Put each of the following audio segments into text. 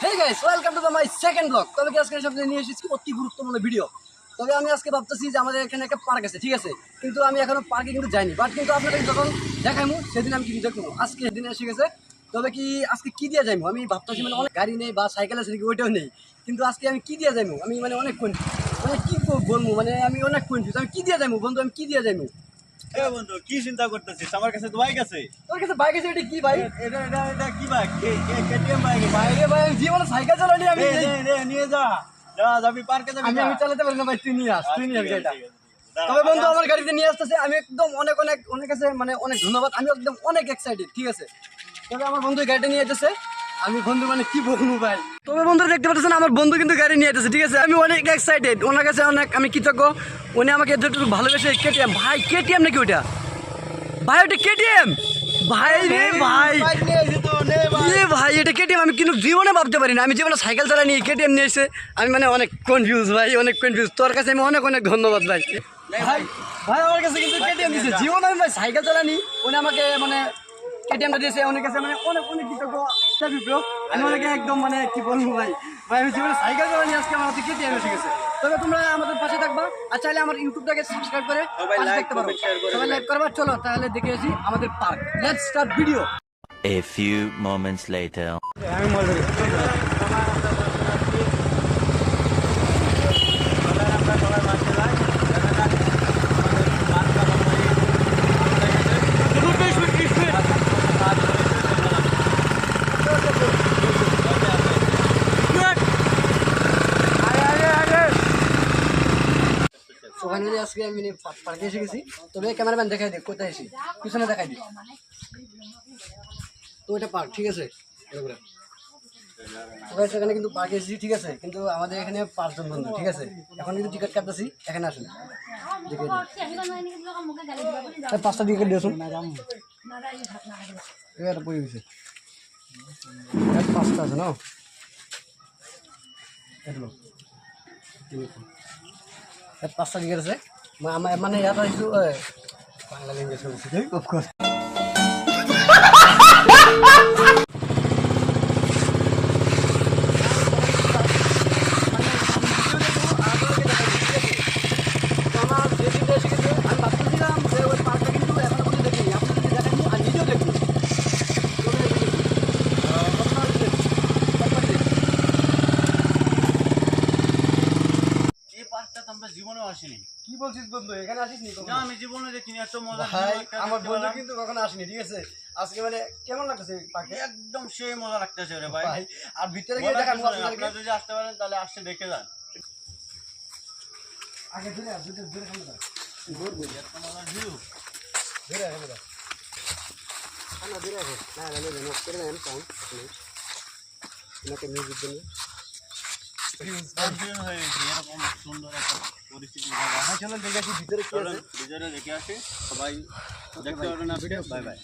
Hey guys, welcome to my second vlog. তবে কি আজকে সামনে নিয়ে এসেছি অতি গুরুত্বপূর্ণ ভিডিও। তবে আমি আজকে ভাবতেছি যে আমাদের এখানে একটা পার্ক আছে, ঠিক আছে? কিন্তু আমি এখনো পার্কে কিন্তু যাইনি, বাট কিন্তু আপনাদের যখন দেখাইমু সেদিন আমি কিন্তু দেখবো। আজকে সেদিন এসে গেছে। তবে কি আজকে কি দিয়ে যাইমু? আমি ভাবতেছি মানে অনেক গাড়ি নেই বা সাইকেল আছে নাকি ওইটাও নেই। কিন্তু আজকে আমি কি দিয়ে যাইমু? আমি মানে অনেক কনফিউজ। মানে কি বলবো, মানে আমি অনেক কনফিউজ। আমি কি দিয়ে যাইমু বন্ধু? আমি কি দিয়ে যাইমু? এ বন্ধু কি চিন্তা করতেছিস? আমার কাছে তো বাইক আছে। তোর কাছে বাইক আছে? এটা কি বাইক? এটা কি বাইক? KTM bike. বাইরে ভাই আমি জীবনে সাইকেল চালানি আমি। নিয়ে যা যাবি পার্কে যাবি। আমি চালাতে পারি না ভাই, তুই নিয়ে আস গাড়িটা। তবে তবে বন্ধু আমার গাড়িতে নিয়ে আসতেছে, আমি একদম অনেক অনেক অনেক আছে, মানে অনেক ধন্যবাদ। আমি একদম অনেক এক্সাইটেড, ঠিক আছে? তবে আমার বন্ধু গাড়িটা নিয়ে যেতেছে, আমি বন্ধু মানে কি বলবো ভাই। তবে বন্ধুরা দেখতে পাচ্ছেন আমার বন্ধু কিন্তু গাড়ি নিয়ে যেতেছে, ঠিক আছে? আমি অনেক এক্সাইটেড, ওনার কাছে অনেক আমি কৃতজ্ঞ। উনি আমাকে একটু ভালোবেসে কেটিএম, ভাই কেটিএম নাকি ওইটা? ভাই ওটা কেটিএম ভাই রে ভাই, ভাই এটা কেটিএম। আমি কিন্তু জীবনে ভাবতে পারি না, আমি জীবনে সাইকেল চালা নিয়ে কেটিএম নিয়ে এসে আমি মানে অনেক কনফিউজ ভাই, অনেক কনফিউজ। তোর কাছে আমি অনেক অনেক ধন্যবাদ ভাই। ভাই ভাই আমার কাছে কিন্তু কেটিএম দিয়েছে, জীবনে আমি ভাই সাইকেল চালানি, উনি আমাকে মানে কেটিএমটা দিয়েছে। অনেক কাছে মানে অনেক অনেক কৃতজ্ঞ। আমি অনেকে একদম মানে কি বলবো ভাই, ভাই আমি জীবনে সাইকেল চালানি, আজকে আমার হাতে কেটিএম এসে গেছে। তবে তোমরা আমাদের পাশে থাকবা, আর চাইলে আমার ইউটিউবটাকে সাবস্ক্রাইব করে পাশে দেখতে পারো। সবাই লাইক করবা। চলো তাহলে দেখে আসি আমাদের park. Let's start video. A few moments later. আমি মজা ফাইনালি আজকে আমি পার্কে এসে গেছি। তবে ক্যামেরাম্যান দেখাই দিই কোথায় এসি, পিছনে দেখাই দিই। তো এটা পার্ক, ঠিক আছে? এখানে কিন্তু পার্কে এসেছি, ঠিক আছে? কিন্তু আমাদের এখানে 5 জন বন্ধু, ঠিক আছে? এখন কিন্তু টিকিট কাটতেছি, এখানে আসুন দেখে 5টা টিকিট দিয়েছুন এটা পড়ে গেছে। 5টা আছে না? এটা 5টা টিকিট আছে। মানে ইয়াত আহিছো বাংলা ল্যাঙ্গুয়েজ অফকোর্স। জীবনেও আসিনি। কি বলছিস বন্ধু? এখানে আসিস নি? না আমি জীবনে দেখিনি এত মজা। ভাই আমার বন্ধু কিন্তু কখনো আসেনি, ঠিক আছে? আজকে মানে কেমন লাগতেছে পার্কে? একদম সেই মজা লাগতেছে রে ভাই। ভাই আর ভিতরে গিয়ে দেখাবো আপনাদেরকে। আপনারা যদি আসতে পারেন তাহলে আসতে দেখে যান। আগে ধরে আস, ধরে ক্যামেরা এত মজার ভিউ। ধরে ক্যামেরা না ধরে রাখো। না না না নক করে দেন সাউন্ড নাকি মিউজিক জন্য কনফিউজ হয়ে গেছি, এরকম সুন্দর একটা পরিস্থিতি জায়গা। হ্যাঁ চলো দেখে আসি ভিতরে কি আছে। ভিতরে দেখে আসি, সবাই দেখতে পারবেন না video. Bye bye.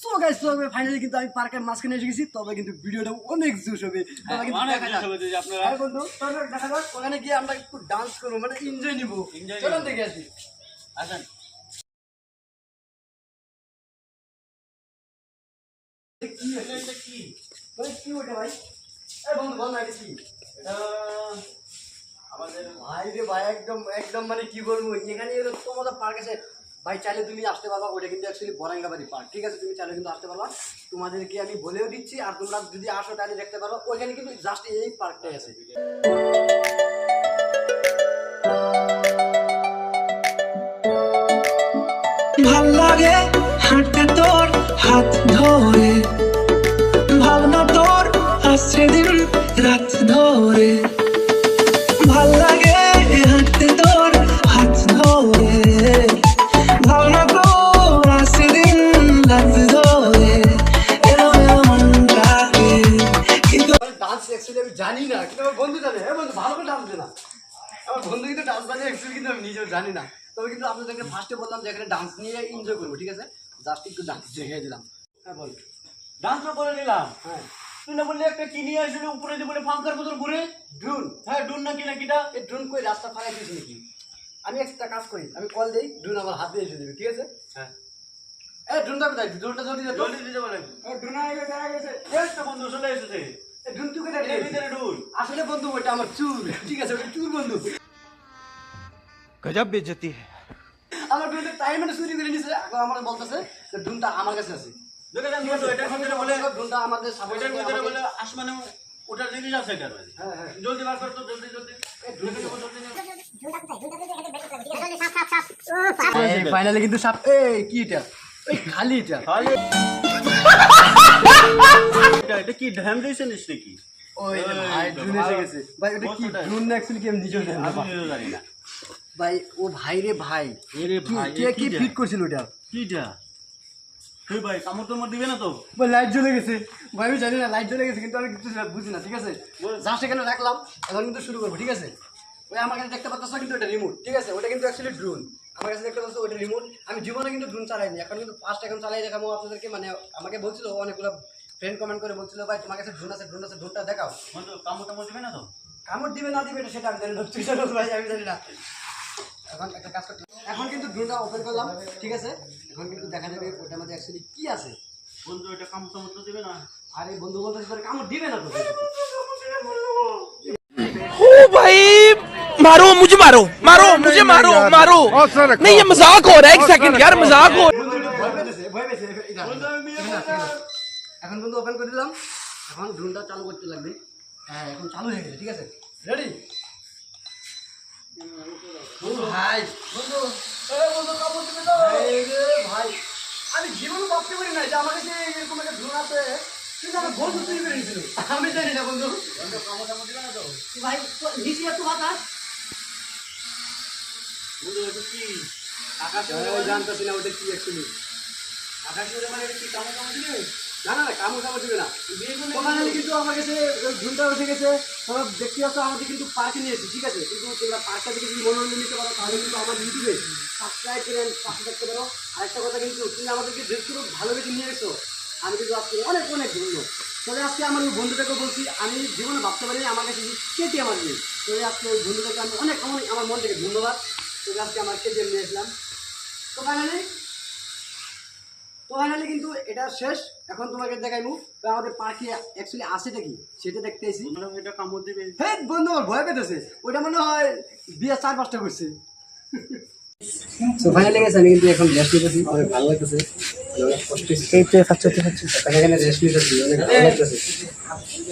So guys, তো ফাইনালি কিন্তু আমি পার্কের মাঝখানে এসে গেছি। তবে কিন্তু ভিডিওটা অনেক জোশ হবে। তবে কিন্তু অনেক দেখা কিছু যাক। হবে যদি আপনারা হ্যাঁ বন্ধু, তবে দেখা যাক ওখানে গিয়ে আমরা একটু ডান্স করবো, মানে এনজয় নিবো। চলো দেখে আসি। আসেন। কি এটা কি ভাই? কি ওটা ভাই? এই বন্ধু বল না এটা কি? এটা আমাদের ভাই রে ভাই, একদম একদম মানে কি বলবো, এখানে এত মজা পার্ক আছে ভাই। চাইলে তুমি আসতে পারবা। ওটা কিন্তু অ্যাকচুয়ালি বরাঙ্গাবাড়ি পার্ক, ঠিক আছে? তুমি চাইলে কিন্তু আসতে পারবা। তোমাদেরকে আমি বলেও দিচ্ছি, আর তোমরা যদি আসো তাহলে দেখতে পারো। ওইখানে কিন্তু জাস্ট এই পার্কটাই আছে। ভাল লাগে হাঁটতে তোর হাত ধরে, ভাবনা তোর আসছে দিন রাত ধরে। ভাল লাগে হাঁটতে তোর হাত ধরে, ভাবনা তোর আসছে দিন রাত ধরে। এমনটাকে কিন্তু ডান্স অ্যাকচুয়ালি আমি জানি না, কিন্তু আমার বন্ধু জানে। হ্যাঁ বন্ধু, ভালো করে ডান্স জানে। আমার বন্ধু কিন্তু ডান্স জানে অ্যাকচুয়ালি, কিন্তু আমি নিজেও জানি না। তবে কিন্তু আপনাদেরকে ফার্স্টে বললাম যে এখানে ডান্স নিয়ে এনজয় করবো, ঠিক আছে? জাস্ট একটু ডান্স দেখিয়ে দিলাম। হ্যাঁ বল। ডান্স করে নিলাম। হ্যাঁ তুই না বললি একটা কি নিয়ে আসলে উপরে দিয়ে বলে ফাঙ্কার মতন ঘুরে? ড্রোন। হ্যাঁ ডুন নাকি নাকিটা? এই ড্রোন করে রাস্তা ফাঁকা দিয়েছি নাকি? আমি একটা কাজ করি, আমি কল দিই, ড্রোন আমার হাত দিয়ে এসে দেবে, ঠিক আছে? হ্যাঁ এই ড্রোনটা কোথায়? ড্রোনটা জলদি দে তো। জলদি দিতে বলে। ড্রোন আগে দেখা গেছে। এই তো বন্ধু চলে এসেছে। এই ড্রোন তুই কোথায় দিলি? আসলে বন্ধু ওটা আমার চুল, ঠিক আছে ওটা চুল বন্ধু। गजब बेइज्जती है। আমার বন্ধু টাইম মানে চুরি করে নিছে, এখন আমার বলতেছে যে ড্রোনটা আমার কাছে আছে। দেখেন বন্ধু এটার ভিতরে বলে ড্রোনটা আমাদের সাপোর্ট এটার ভিতরে বলে আসমানে ওটার জিনিস আছে এটার মধ্যে। হ্যাঁ হ্যাঁ জলদি বার কর তো, জলদি জলদি। ফাইনালি কিন্তু সাপ। এই কি এটা? এই খালি এটা। এটা কি ঢ্যাম দিয়েছেন নাকি? ওই রে ভাই ড্রোন এসে গেছে ভাই। ওটা কি ড্রোন না অ্যাকচুয়ালি কি আমি নিজেও জানি না আমি নিজেও জানি না। ভাই। ও ভাই রে ভাই, এরে ভাই, কে কি ফিট করছিল ওটা? কিটা? তুই ভাই কামড় টামড় দিবে না তো? ভাই লাইট জ্বলে গেছে ভাই, আমি জানি না লাইট জ্বলে গেছে, কিন্তু আমি কিছু বুঝি না, ঠিক আছে? জাস্ট এখানে রাখলাম, এখন কিন্তু শুরু করবো, ঠিক আছে? ওই আমার কাছে দেখতে পাচ্ছ কিন্তু এটা রিমোট, ঠিক আছে? ওটা কিন্তু অ্যাকচুয়ালি ড্রোন। আমার কাছে দেখতে পাচ্ছ ওটা রিমোট। আমি জীবনে কিন্তু ড্রোন চালাইনি, এখন কিন্তু ফার্স্ট এখন চালাই দেখাবো আপনাদেরকে। মানে আমাকে বলছিল অনেকগুলো ফ্রেন্ড কমেন্ট করে বলছিল ভাই তোমার কাছে ড্রোন আছে, ড্রোন আছে, ড্রোনটা দেখাও। বন্ধু কামড় টামড় দিবে না তো? কামড় দিবে না দিবে এটা সেটা আমি জানি না, তুই জানো ভাই, আমি জানি না। এখন একটা কাজ করতে, এখন কিন্তু ড্রোনটা ওপেন করলাম, ঠিক আছে? এখন কিন্তু দেখা যাবে ওটার মধ্যে অ্যাকচুয়ালি কি আছে। বন্ধু এটা কামড় টামড় তো দিবে না? আরে বন্ধু বলতেছে তোর কামড় দিবে না তো। ओ भाई मारो मुझे, मारो मारो मुझे, मारो मारो। नहीं ये मजाक हो रहा है, एक सेकंड यार मजाक हो। এখন বন্ধু ওপেন করে দিলাম, এখন ড্রোনটা চালু করতে লাগবে। হ্যাঁ এখন চালু হয়ে গেছে, ঠিক আছে? রেডি ভাই? বন্ধু বন্ধু কাপড় দিবে তো ভাই। আমি জীবনে ভাবতে পারি না যে আমার কাছে এরকম একটা ড্রোন আছে, কিন্তু আমার বন্ধু তৈরি করে নিয়েছিল, আমি জানি না বন্ধু। বন্ধু কাপড় টাপড় দিবে না তো ভাই? নিচে একটু বাতাস। বন্ধু এটা কি আকাশে জানতেছি না ওটা কি অ্যাকচুয়ালি। আকাশে মানে এটা কি কামড় টামড় দিবে? না না না, কামড় কামড় দিবে না। ওখানে কিন্তু আমার কাছে ঝুলটা উঠে গেছে। তোমরা দেখতে পাচ্ছ আমাদের কিন্তু পার্কে নিয়েছি, ঠিক আছে? কিন্তু তোমরা পার্কটা থেকে যদি মনোরঞ্জন নিতে পারো তাহলে কিন্তু আমার ইউটিউবে সাবস্ক্রাইব করে পাশে দেখতে পারো। আরেকটা কথা কিন্তু তুমি আমাদেরকে দেখতে ভালো বেশি নিয়ে গেছো, আমি কিন্তু আজকে অনেক অনেক ধন্য। তবে আজকে আমার ওই বন্ধুটাকে বলছি, আমি জীবনে ভাবতে পারিনি আমার কাছে কেটে আমার নিয়ে। তবে আজকে ওই বন্ধুটাকে আমি অনেক অনেক আমার মন থেকে ধন্যবাদ। তবে আজকে আমার কেটে নিয়ে আসলাম। তো ফাইনালি কিন্তু এটা শেষ। এখন তোমাকে দেখাইমু আমাদের পার্কে অ্যাকচুয়ালি আসেটা কি সেটা দেখতে এসি। বন্ধু এটা কামড় দিবে? হ্যাঁ বন্ধু আমার ভয় পেতেছে, ওইটা মনে হয় বিয়ে 4-5টা করছে। তো ফাইনালি গেছে, আমি কিন্তু এখন রেস্ট নিতেছি, অনেক ভালো লাগতেছে। এখানে রেস্ট নিতেছি, অনেক ভালো লাগতেছে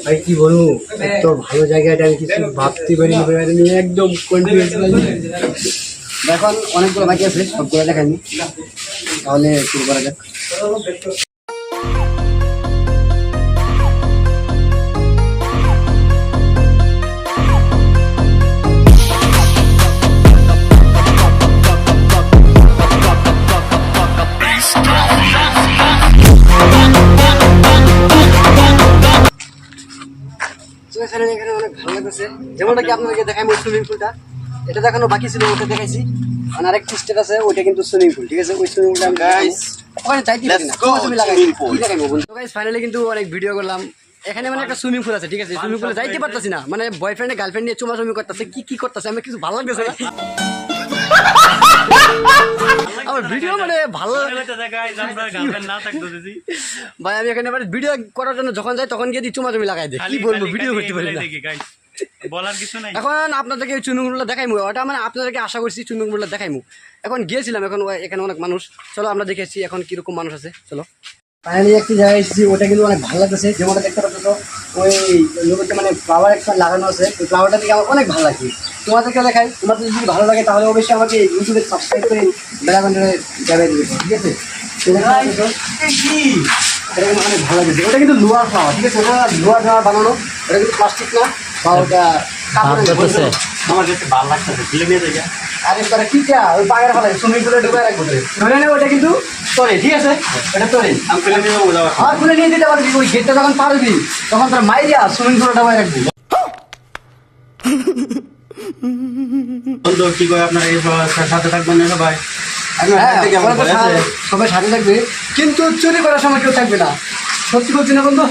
ভাই। কি বলবো, এত ভালো জায়গাটা আমি কিছু ভাবতে পারিনি ভাই, আমি একদম কনফিডেন্স লাগছে। এখন অনেকগুলো বাকি আছে, সবগুলো দেখাইনি, তাহলে শুরু করা যাক। এখানে অনেক ভালো লাগতেছে, যেমনটা কি আপনাদেরকে দেখাই সুইমিং পুলটা, এটা দেখানো বাকি ছিল, ওটা দেখাইছি। আর আরেকটি স্টেপ আছে, ওইটা কিন্তু সুইমিং পুল, ঠিক আছে? ওই সুইমিং পুলটা আমি ওখানে যাইতে পারি না, তুমি লাগাইছি। ফাইনালি কিন্তু অনেক ভিডিও করলাম। এখানে মানে একটা সুইমিং পুল আছে, ঠিক আছে? সুইমিং পুলে যাইতে পারতাছি না, মানে বয়ফ্রেন্ডে গার্লফ্রেন্ড নিয়ে চুমাচুমি করতেছে, কি করতেছে আমি কিছু ভালো লাগতেছে না। আমার ভিডিও মানে ভালো ভাই, আমি এখানে ভিডিও করার জন্য যখন যাই তখন গিয়ে চুমাচুমি লাগাই দিই, কি বলবো, ভিডিও করতে পারি না। বলার কিছু নাই। এখন আপনাদেরকে চুনুগুলো দেখাইমু, ওটা মানে আপনাদেরকে আশা করছি চুনুগুলো দেখাইমু। এখন গিয়েছিলাম, এখন এখানে অনেক মানুষ, চলো আমরা দেখেছি এখন কিরকম মানুষ আছে, চলো। ফাইনালি একটি জায়গায় এসেছি, ওটা কিন্তু অনেক ভালো লাগতেছে। যেমনটা দেখতে পাচ্ছ ওই লোকটা মানে ফ্লাওয়ার একটা লাগানো আছে, ওই ফ্লাওয়ারটা থেকে আমার অনেক ভালো লাগছে। তোমাদেরকে দেখাই, তোমাদের যদি ভালো লাগে তাহলে অবশ্যই আমাকে ইউটিউবে সাবস্ক্রাইব করে বেলাগন্ডে যাবে, ঠিক আছে? এরকম অনেক ভালো লাগছে। ওটা কিন্তু লোহার ফ্লাওয়ার, ঠিক আছে? ওটা লোহার ফ্লাওয়ার বানানো, ওটা কিন্তু প্লাস্টিক না, বা ওটা আমার কাছে ভালো লাগতেছে, ফিলে নিয়ে যাই। আরে তারা কি ওই পাগের ফেলে সুইমিং পুলে ডুবে রাখবো, ধরে নেবে। ওটা কিন্তু তোরে, ঠিক আছে? ওটা তোরে, আমি ফিলে নিয়ে যাবো। আর খুলে নিয়ে দিতে পারবি, ওই গেটটা যখন পারবি তখন তোর মাইরিয়া সুইমিং পুলে ডুবে রাখবি। বন্ধু কি কয় আপনার এই সাথে থাকবেন না সবাই? সবাই সাথে থাকবে, কিন্তু চুরি করার সময় কেউ থাকবে না। সত্যি বলছি না বন্ধু,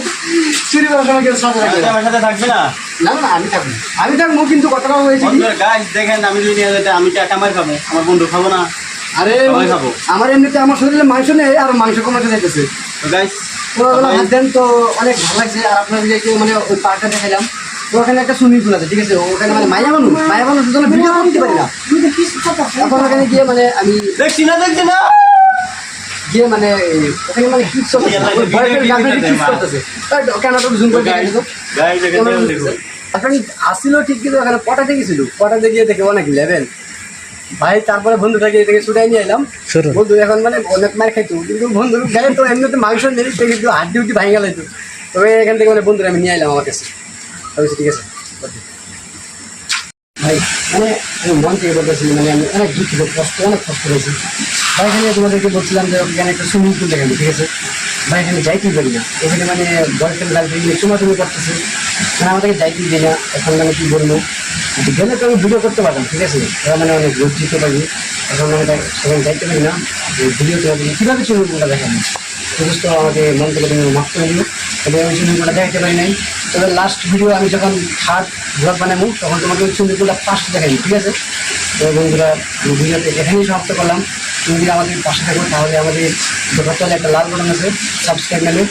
চুরি করার সময় কেউ সাথে থাকবে না। আমার সাথে থাকবে না? না না আমি থাকবো, কিন্তু কথাটা হয়েছে গাইস দেখেন, আমি যদি নিয়ে যেতে আমি টাকা মার খাবো, আমার বন্ধু খাবো না। আরে খাবো আমার এমনিতে আমার শরীরে মাংস নেই, আর মাংস কমাতে যাইতেছে। তো গাইস হাত দেন তো, অনেক ভালো লাগছে। আর আপনাদেরকে মানে ওই পার্কটা দেখাইলাম, তো ওখানে একটা সুইমিং পুল আছে, ঠিক আছে, ওখানে মানে মায়া মানুষ জন্য ভিডিও করতে পারি না। এখন ওখানে গিয়ে মানে আমি দেখছি না গিয়ে মানে ওখানে মানে কিস করতেছে, বয়ফ্রেন্ড গার্লফ্রেন্ড কিস করতেছে, ক্যামেরাটা জুম করে দেখেন তো, গাইস এখানে দেখো এখন আসছিল ঠিক, কিন্তু ওখানে পটাতে গেছিল, পটাতে গিয়ে দেখে অনেক লেভেল ভাই। তারপরে বন্ধুটাকে থেকে ছুটাই নিয়ে এলাম, বন্ধু এখন মানে অনেক মার খাইতো, কিন্তু বন্ধুর গায়ে তো এমনিতে মাংস নেই, কিন্তু হাড্ডি উড্ডি ভাঙে গেল। তবে এখান থেকে মানে বন্ধুরা আমি নিয়ে এলাম আমার কাছে, বলছি ঠিক আছে ভাই। মানে আমি মন থেকে বলতেছি, মানে আমি অনেক দুঃখিত, অনেক কষ্ট করেছি ভাই। এখানে তোমাদেরকে বলছিলাম যে এখানে একটা সুইমিং পুল দেখানো, ঠিক আছে ভাই, এখানে যাইতেই পারি না। এখানে মানে বয়ফ্রেন্ড গার্লফ্রেন্ড চুমাচুমি করতেছে, মানে আমাদেরকে যাইতেই দিই না। এখন মানে কী বলবো, গেলে তো আমি ভিডিও করতে পারতাম, ঠিক আছে, এবার মানে অনেক লজ্জিত পারি। এখন মানে সেখানে যাইতে পারি না, ভিডিও তোমাদের কীভাবে সুইমিং পুলটা দেখানো, যথেষ্ট আমাকে মন থেকে তুমি মাফ করে দিও। তবে আমি সুইমিং পুলটা দেখাতে পারি নাই। তবে লাস্ট ভিডিও আমি যখন থার্ড ব্লগ বানাবো তখন তোমাকে ওই সুইমিং পুলটা ফার্স্ট দেখাই, ঠিক আছে। তো বন্ধুরা ভিডিওতে এখানেই সমাপ্ত করলাম। তুমি যদি আমাদের পাশে থাকো তাহলে আমাদের চলে একটা লাল বাটন আছে সাবস্ক্রাইব নামে,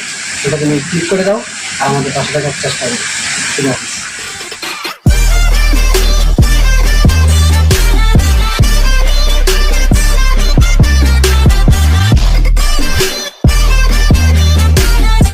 ওটা তুমি ক্লিক করে দাও আর আমাদের পাশে থাকার চেষ্টা করো। ঠিক আছে।